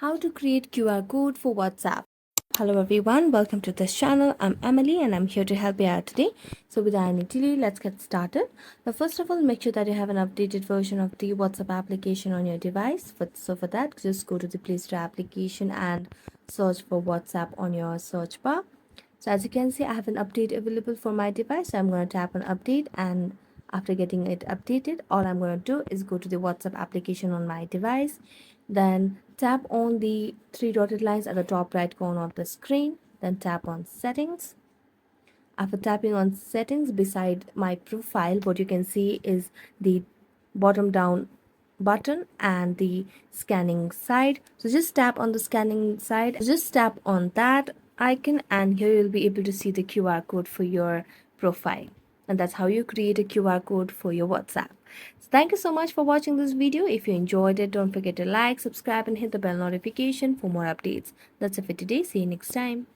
How to create QR code for WhatsApp. Hello everyone, welcome to this channel. I'm Emily and I'm here to help you out today. So without any delay, let's get started. Now first of all, make sure that you have an updated version of the WhatsApp application on your device. So for that, just go to the Play Store application and search for WhatsApp on your search bar. So as you can see, I have an update available for my device. So I'm going to tap on update, and after getting it updated, all I'm going to do is go to the WhatsApp application on my device. Then tap on the three dotted lines at the top right corner of the screen. Then tap on settings. After tapping on settings beside my profile, what you can see is the bottom down button and the scanning side. So just tap on the scanning side, just tap on that icon, and here you'll be able to see the QR code for your profile. And that's how you create a QR code for your WhatsApp. So thank you so much for watching this video. If you enjoyed it, don't forget to like, subscribe, and hit the bell notification for more updates. That's it for today. See you next time.